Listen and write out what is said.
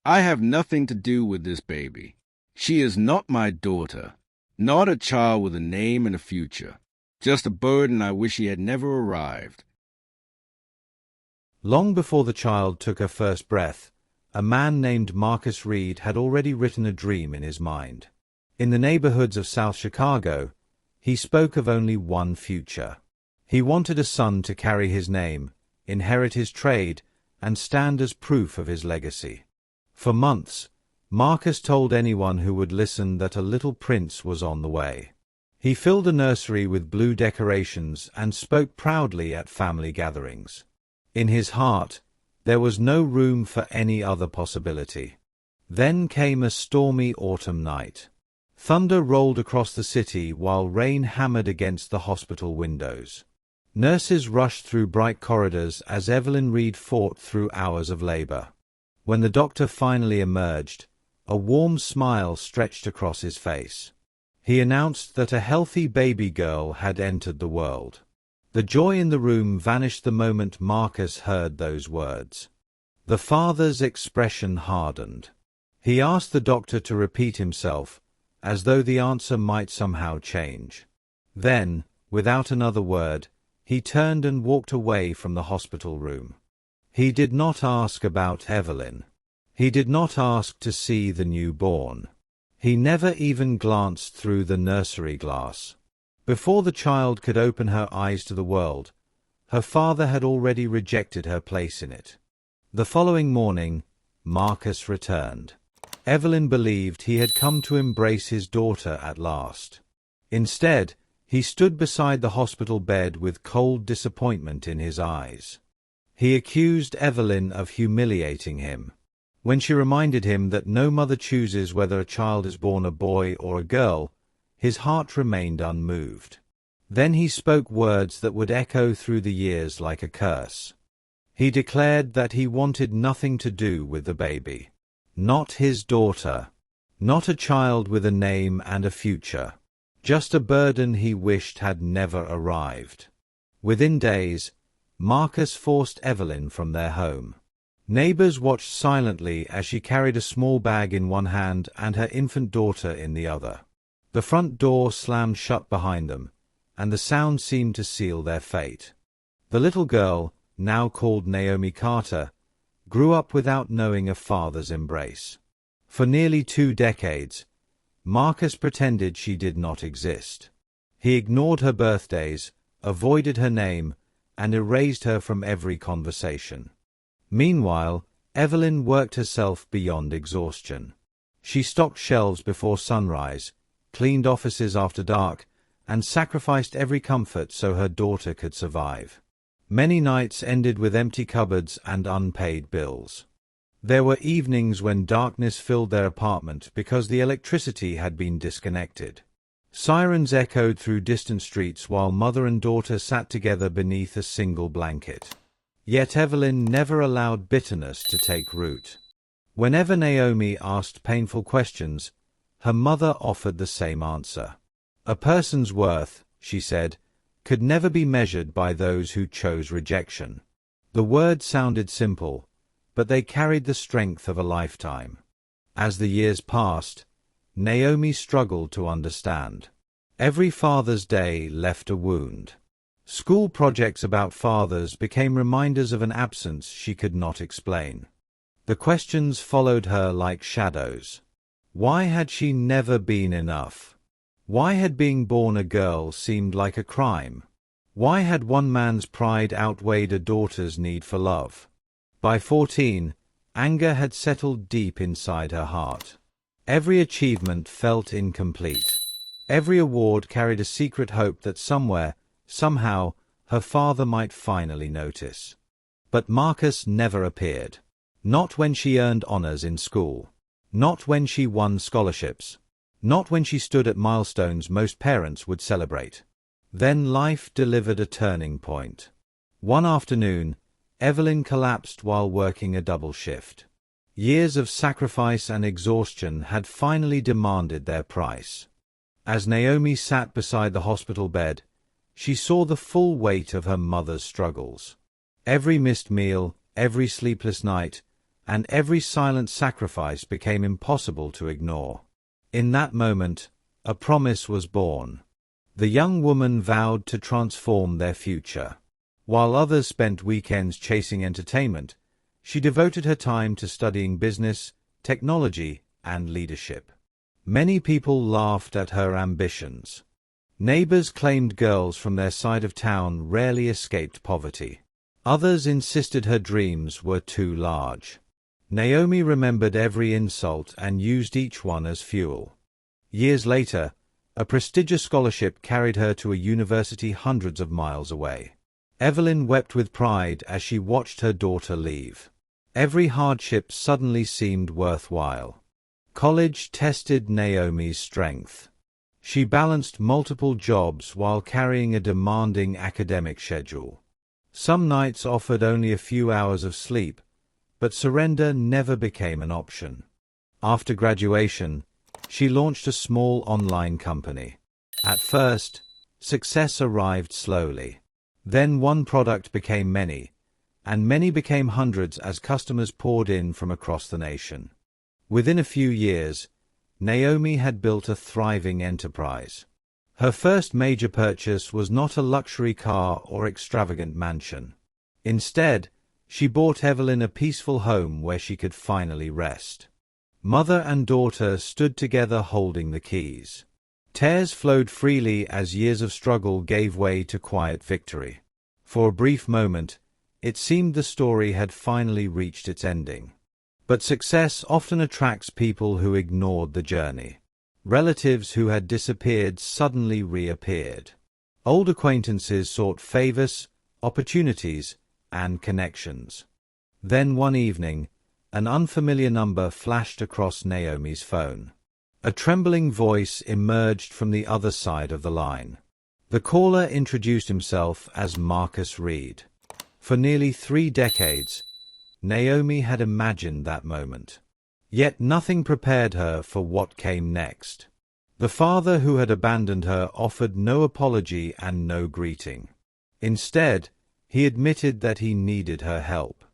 I have nothing to do with this baby. She is not my daughter, not a child with a name and a future, just a burden I wish he had never arrived. Long before the child took her first breath, a man named Marcus Reed had already written a dream in his mind. In the neighborhoods of South Chicago, he spoke of only one future. He wanted a son to carry his name, inherit his trade, and stand as proof of his legacy. For months, Marcus told anyone who would listen that a little prince was on the way. He filled a nursery with blue decorations and spoke proudly at family gatherings. In his heart, there was no room for any other possibility. Then came a stormy autumn night. Thunder rolled across the city while rain hammered against the hospital windows. Nurses rushed through bright corridors as Evelyn Reed fought through hours of labor. When the doctor finally emerged, a warm smile stretched across his face. He announced that a healthy baby girl had entered the world. The joy in the room vanished the moment Marcus heard those words. The father's expression hardened. He asked the doctor to repeat himself, as though the answer might somehow change. Then, without another word, he turned and walked away from the hospital room. He did not ask about Evelyn. He did not ask to see the newborn. He never even glanced through the nursery glass. Before the child could open her eyes to the world, her father had already rejected her place in it. The following morning, Marcus returned. Evelyn believed he had come to embrace his daughter at last. Instead, he stood beside the hospital bed with cold disappointment in his eyes. He accused Evelyn of humiliating him. When she reminded him that no mother chooses whether a child is born a boy or a girl, his heart remained unmoved. Then he spoke words that would echo through the years like a curse. He declared that he wanted nothing to do with the baby. Not his daughter. Not a child with a name and a future. Just a burden he wished had never arrived. Within days, Marcus forced Evelyn from their home. Neighbors watched silently as she carried a small bag in one hand and her infant daughter in the other. The front door slammed shut behind them, and the sound seemed to seal their fate. The little girl, now called Naomi Carter, grew up without knowing a father's embrace. For nearly 2 decades, Marcus pretended she did not exist. He ignored her birthdays, avoided her name, and erased her from every conversation. Meanwhile, Evelyn worked herself beyond exhaustion. She stocked shelves before sunrise, cleaned offices after dark, and sacrificed every comfort so her daughter could survive. Many nights ended with empty cupboards and unpaid bills. There were evenings when darkness filled their apartment because the electricity had been disconnected. Sirens echoed through distant streets while mother and daughter sat together beneath a single blanket. Yet Evelyn never allowed bitterness to take root. Whenever Naomi asked painful questions, her mother offered the same answer. A person's worth, she said, could never be measured by those who chose rejection. The words sounded simple, but they carried the strength of a lifetime. As the years passed, Naomi struggled to understand. Every Father's Day left a wound. School projects about fathers became reminders of an absence she could not explain. The questions followed her like shadows. Why had she never been enough? Why had being born a girl seemed like a crime? Why had one man's pride outweighed a daughter's need for love? By 14, anger had settled deep inside her heart. Every achievement felt incomplete. Every award carried a secret hope that somewhere, somehow, her father might finally notice. But Marcus never appeared. Not when she earned honors in school. Not when she won scholarships. Not when she stood at milestones most parents would celebrate. Then life delivered a turning point. One afternoon, Evelyn collapsed while working a double shift. Years of sacrifice and exhaustion had finally demanded their price. As Naomi sat beside the hospital bed, she saw the full weight of her mother's struggles. Every missed meal, every sleepless night, and every silent sacrifice became impossible to ignore. In that moment, a promise was born. The young woman vowed to transform their future. While others spent weekends chasing entertainment, she devoted her time to studying business, technology, and leadership. Many people laughed at her ambitions. Neighbors claimed girls from their side of town rarely escaped poverty. Others insisted her dreams were too large. Naomi remembered every insult and used each one as fuel. Years later, a prestigious scholarship carried her to a university hundreds of miles away. Evelyn wept with pride as she watched her daughter leave. Every hardship suddenly seemed worthwhile. College tested Naomi's strength. She balanced multiple jobs while carrying a demanding academic schedule. Some nights offered only a few hours of sleep, but surrender never became an option. After graduation, she launched a small online company. At first, success arrived slowly. Then one product became many, and many became hundreds as customers poured in from across the nation. Within a few years, Naomi had built a thriving enterprise. Her first major purchase was not a luxury car or extravagant mansion. Instead, she bought Evelyn a peaceful home where she could finally rest. Mother and daughter stood together holding the keys. Tears flowed freely as years of struggle gave way to quiet victory. For a brief moment, it seemed the story had finally reached its ending. But success often attracts people who ignored the journey. Relatives who had disappeared suddenly reappeared. Old acquaintances sought favors, opportunities, and connections. Then one evening, an unfamiliar number flashed across Naomi's phone. A trembling voice emerged from the other side of the line. The caller introduced himself as Marcus Reed. For nearly 3 decades, Naomi had imagined that moment. Yet nothing prepared her for what came next. The father who had abandoned her offered no apology and no greeting. Instead, he admitted that he needed her help.